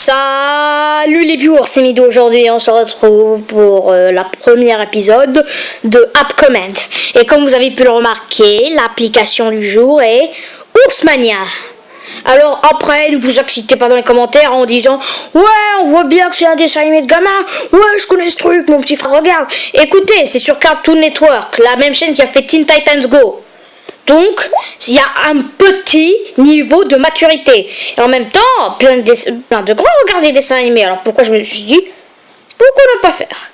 Salut les viewers, c'est Mido. Aujourd'hui on se retrouve pour la première épisode de App Command. Et comme vous avez pu le remarquer, l'application du jour est Oursmania. Alors après, ne vous excitez pas dans les commentaires en disant « Ouais, on voit bien que c'est un dessin animé de gamin. Ouais, je connais ce truc, mon petit frère, regarde. » Écoutez, c'est sur Cartoon Network, la même chaîne qui a fait Teen Titans Go. Donc, il y a un petit niveau de maturité. Et en même temps, plein de grands regardent les dessins animés. Alors pourquoi je me suis dit, pourquoi ne pas faire?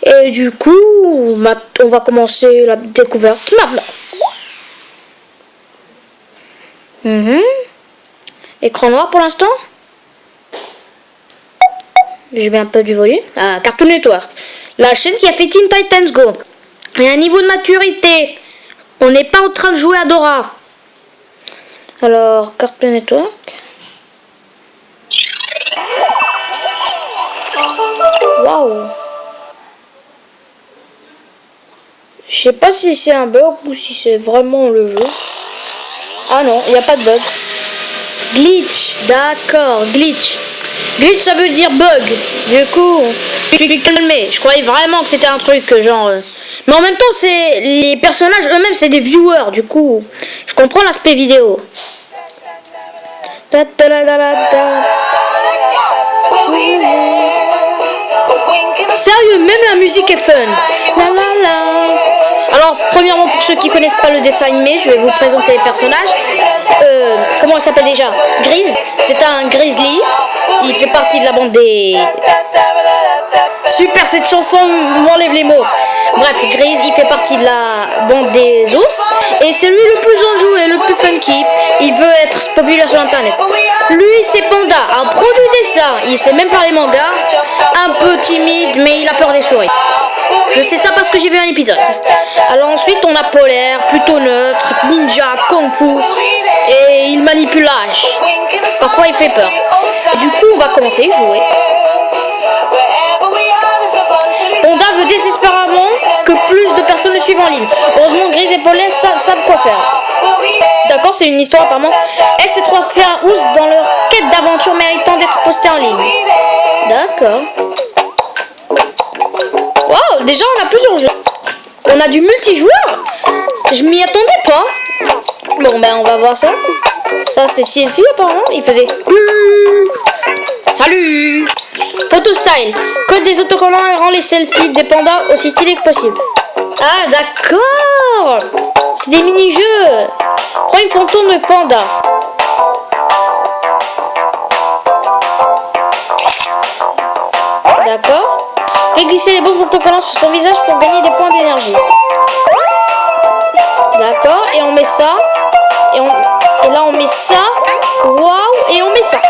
Et du coup, on va commencer la découverte maintenant. Écran noir pour l'instant. Je mets un peu du volume. Ah, Cartoon Network. La chaîne qui a fait Teen Titans Go. Il y a un niveau de maturité. On n'est pas en train de jouer à Dora. Alors, Cartoon Network. Waouh. Je sais pas si c'est un bug ou si c'est vraiment le jeu. Ah non, il n'y a pas de bug. Glitch, d'accord, glitch. Glitch, ça veut dire bug. Du coup, je suis calmé. Je croyais vraiment que c'était un truc genre... Mais en même temps, c'est les personnages eux-mêmes, c'est des viewers. Du coup, je comprends l'aspect vidéo. Sérieux, même la musique est fun. La, la, la. Alors, premièrement, pour ceux qui connaissent pas le dessin animé, je vais vous présenter les personnages. Comment elle s'appelle déjà? Grise. C'est un grizzly. Il fait partie de la bande des... Super, cette chanson m'enlève les mots. Bref, Grise, il fait partie de la bande des ours. Et c'est lui le plus enjoué, le plus funky. Il veut être populaire sur internet. Lui, c'est Panda, un pro du dessin. Il sait même faire les mangas. Un peu timide, mais il a peur des souris. Je sais ça parce que j'ai vu un épisode. Alors ensuite, on a Polaire, plutôt neutre, ninja, kung fu. Et il manipule l'âge. Parfois, il fait peur. Et du coup, on va commencer à jouer. Panda veut désespérément que plus de personnes le suivent en ligne. Heureusement, Grise et Polaire savent quoi faire. D'accord, c'est une histoire apparemment. Ces trois frères ours dans leur quête d'aventure méritant d'être postés en ligne. D'accord. Wow, déjà on a plusieurs jeux. On a du multijoueur. Je m'y attendais pas. Bon ben on va voir ça. Ça c'est Sylphie apparemment. Il faisait salut. Photo style. Code des autocollants et rend les selfies des pandas aussi stylés que possible. Ah d'accord. C'est des mini-jeux. Prends une fantôme de panda. D'accord. Fais glisser les bons autocollants sur son visage pour gagner des points d'énergie. D'accord. Et on met ça. Et là on met ça. Waouh. Et on met ça.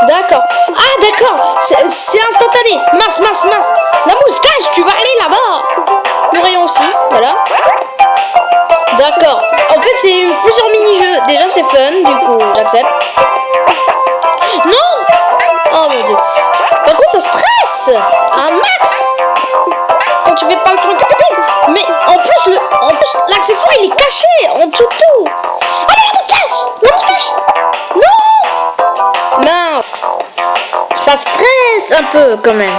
D'accord. Ah d'accord. C'est instantané. Mince. La moustache, tu vas aller là-bas. Le rayon aussi. Voilà. D'accord. En fait c'est plusieurs mini-jeux. Déjà c'est fun. Du coup j'accepte. Non. Oh mon dieu. Par contre ça stresse. Un max. Quand tu fais pas le truc. Mais en plus l'accessoire il est caché en dessous de tout. Ah mais la moustache. Non. Mince. Ça stresse un peu quand même.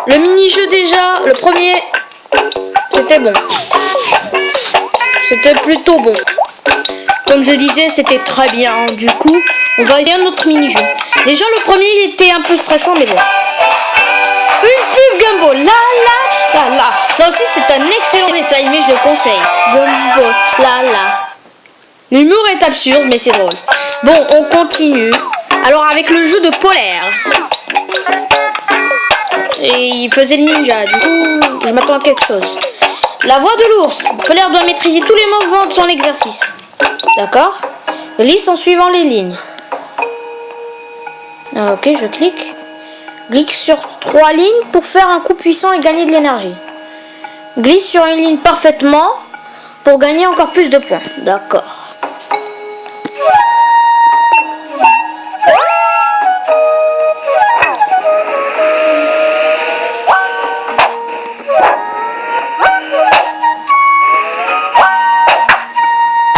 Le mini-jeu déjà, le premier, c'était bon. C'était plutôt bon. Comme je disais, c'était très bien. Du coup, on va essayer un autre mini-jeu. Déjà, le premier, il était un peu stressant, mais bon. Une pub Gumball. La. Ça aussi, c'est un excellent dessin animé, je le conseille. Gumball. La. L'humour est absurde, mais c'est drôle. Bon, on continue. Alors, avec le jeu de Polaire. Et il faisait le ninja. Du coup, je m'attends à quelque chose. La voix de l'ours. Polaire doit maîtriser tous les mouvements de son exercice. D'accord. Glisse en suivant les lignes. Ok, je clique. Clique sur 3 lignes pour faire un coup puissant et gagner de l'énergie. Glisse sur une ligne parfaitement pour gagner encore plus de points. D'accord.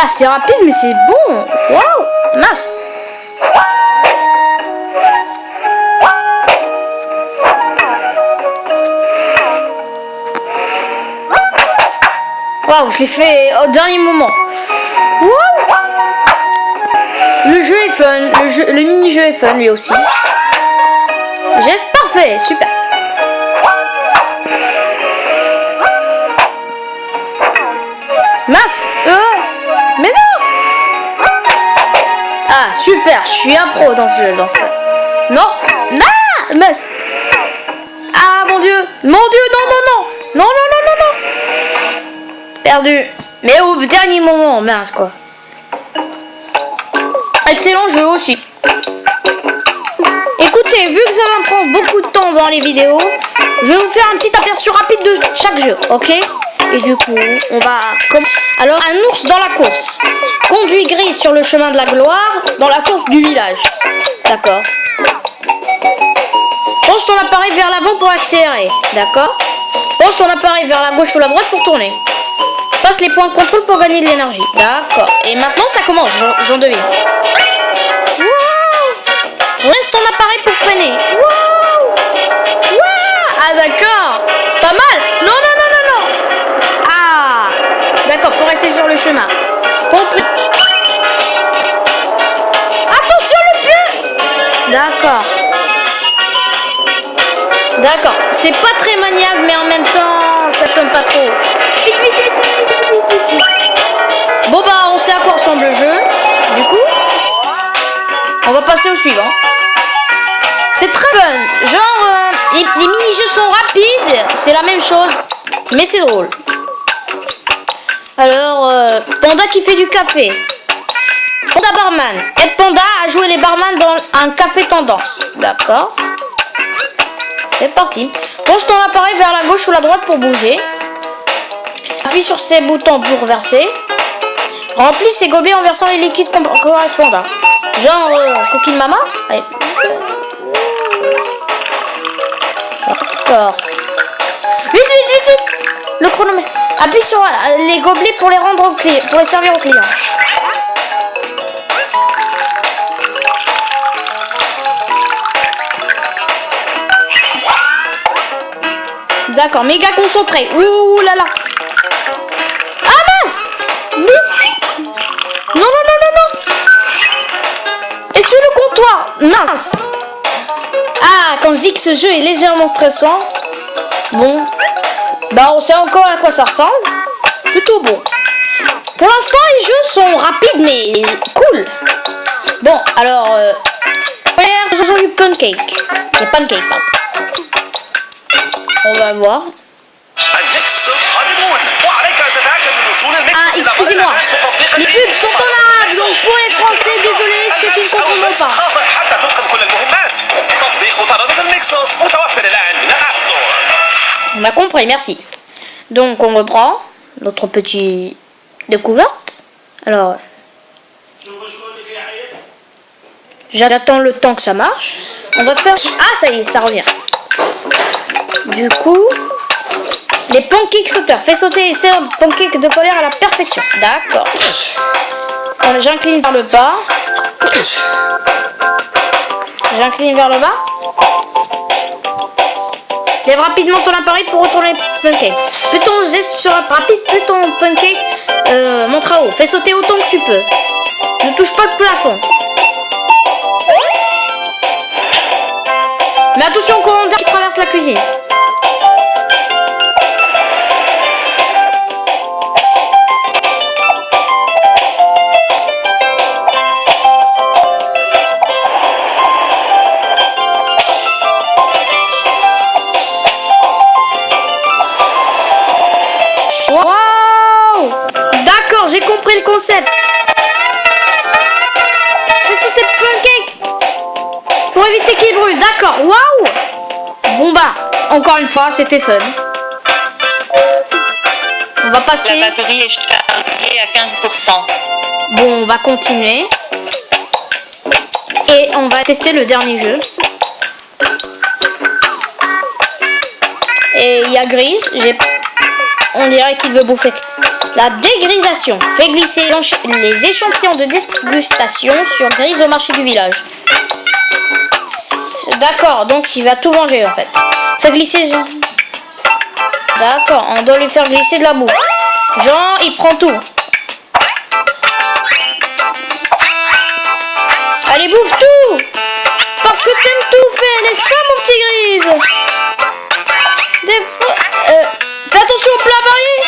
Ah, c'est rapide, mais c'est bon. Waouh, mince. Waouh, je l'ai fait au dernier moment. Wow. Le jeu est fun, le mini-jeu est fun lui aussi. Geste parfait, super. Mince, mais non. Ah, super, je suis un pro dans ce. Non, non, mince. Ah, mon Dieu, non, non. Non. Perdu. Mais au dernier moment, mince quoi. Excellent jeu aussi. Écoutez, vu que ça va me prendre beaucoup de temps dans les vidéos, je vais vous faire un petit aperçu rapide de chaque jeu, ok? Et du coup, on va... Alors, un ours dans la course. Conduit Grise sur le chemin de la gloire dans la course du village. D'accord. Penche ton appareil vers l'avant pour accélérer. D'accord. Penche ton appareil vers la gauche ou la droite pour tourner. Passe les points de contrôle pour gagner de l'énergie. D'accord. Et maintenant, ça commence, j'en devine. Wow. Reste ton appareil pour freiner. Wow. Ah, d'accord. Pas mal. Non. Ah, d'accord, faut rester sur le chemin. Compris. Attention le pied. D'accord. C'est pas très maniable, mais en même temps, ça tombe pas trop. Vite. Bon bah, on sait à quoi ressemble le jeu. Du coup, on va passer au suivant. C'est très fun. Genre, les mini-jeux sont rapides. C'est la même chose, mais c'est drôle. Alors, Panda qui fait du café. Panda barman. Aide Panda à jouer les barman dans un café tendance. D'accord. C'est parti. Penche ton appareil vers la gauche ou la droite pour bouger. Appuie sur ces boutons pour verser. Remplis ces gobelets en versant les liquides correspondants. Genre, coquille mama. Allez. D'accord. Vite. Le chronomètre. Appuie sur les gobelets pour les rendre au client, pour les servir aux clients. D'accord, méga concentré. Ouh là là. Ah mince. Non. Essuie le comptoir. Mince. Ah, quand je dis que ce jeu est légèrement stressant. Bon. Bah on sait encore à quoi ça ressemble. Plutôt bon. Pour l'instant les jeux sont rapides mais cool. Bon alors faisons du pancake. Les pancakes pardon. On va voir. Ah excusez-moi. Les pubs sont en lag donc pour les français désolé ceux qui ne comprendront pas. On a compris, merci. Donc on reprend notre petite découverte. Alors, j'attends le temps que ça marche. On va faire... Ah ça y est, ça revient. Du coup, les pancakes sauteurs. Fais sauter les serres de pancakes de colère à la perfection. D'accord. J'incline vers le bas. Lève rapidement ton appareil pour retourner le pancake. Plus ton geste sera rapide, plus ton pancake montera haut. Fais sauter autant que tu peux. Ne touche pas le plafond. Mais attention au courant d'air qui traverse la cuisine. J'ai compris le concept. Fais sauter le pancake pour éviter qu'il brûle. D'accord. Waouh. Bon bah, encore une fois, c'était fun. On va passer. La batterie est chargée à 15%. Bon, on va continuer. Et on va tester le dernier jeu. Et il y a Grise. On dirait qu'il veut bouffer. La dégrisation. Fait glisser les échantillons de dégustation sur Grise au marché du village. D'accord, donc il va tout manger en fait. Fait glisser... D'accord, on doit lui faire glisser de la boue. Genre, il prend tout. Allez, bouffe tout! Parce que t'aimes tout faire, n'est-ce pas, mon petit Grise? Des fois... fais attention aux plats variés!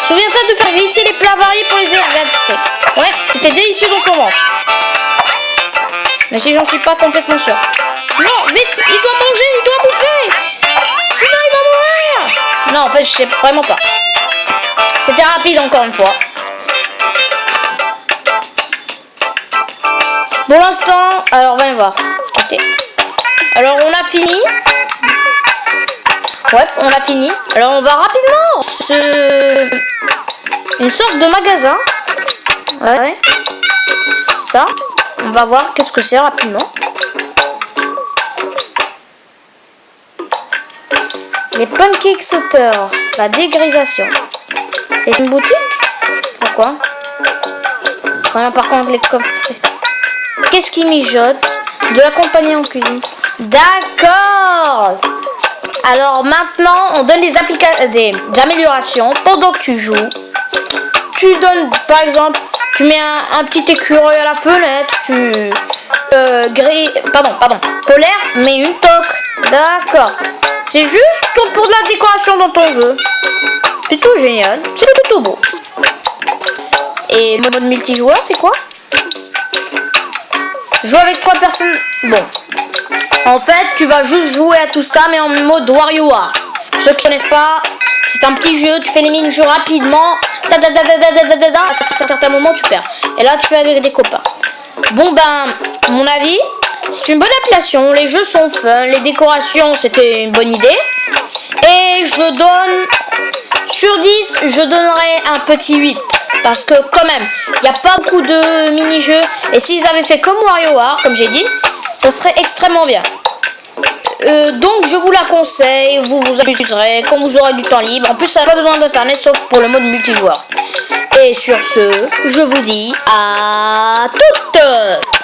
Souviens-toi de faire glisser les plats variés pour les adapter. Ouais, c'était délicieux dans son ventre. Mais si j'en suis pas complètement sûr. Non, vite, il doit manger, il doit bouffer! Sinon, il va mourir! Non, en fait, je sais vraiment pas. C'était rapide encore une fois. Pour l'instant, alors voyons voir. Okay. Alors on a fini. Ouais, on a fini. Alors on va rapidement une sorte de magasin. Ouais. Ça, on va voir qu'est-ce que c'est rapidement. Les pancakes sauteurs, la dégrisation. C'est une boutique? Pourquoi? Voilà, par contre les qu'est-ce qui mijote? De la compagnie en cuisine. D'accord. Alors maintenant, on donne des améliorations pendant que tu joues. Tu donnes, par exemple, tu mets un petit écureuil à la fenêtre. Tu polaire, mais une toque. D'accord. C'est juste pour de la décoration dans ton jeu. C'est tout génial. C'est plutôt beau. Et le mode multijoueur, c'est quoi? Jouer avec 3 personnes. Bon. En fait, tu vas juste jouer à tout ça, mais en mode WarioWare. Ceux qui connaissent pas, c'est un petit jeu. Tu fais les mini-jeux rapidement. À un certain moment, tu perds. Et là, tu fais avec des copains. Bon, ben, à mon avis, c'est une bonne application. Les jeux sont fun. Les décorations, c'était une bonne idée. Et je donne... Sur 10, je donnerais un petit 8. Parce que quand même, il n'y a pas beaucoup de mini-jeux. Et s'ils avaient fait comme WarioWare, comme j'ai dit, ça serait extrêmement bien. Donc je vous la conseille, vous vous amuserez quand vous aurez du temps libre. En plus, ça n'a pas besoin d'internet sauf pour le mode multijoueur. Et sur ce, je vous dis à toutes!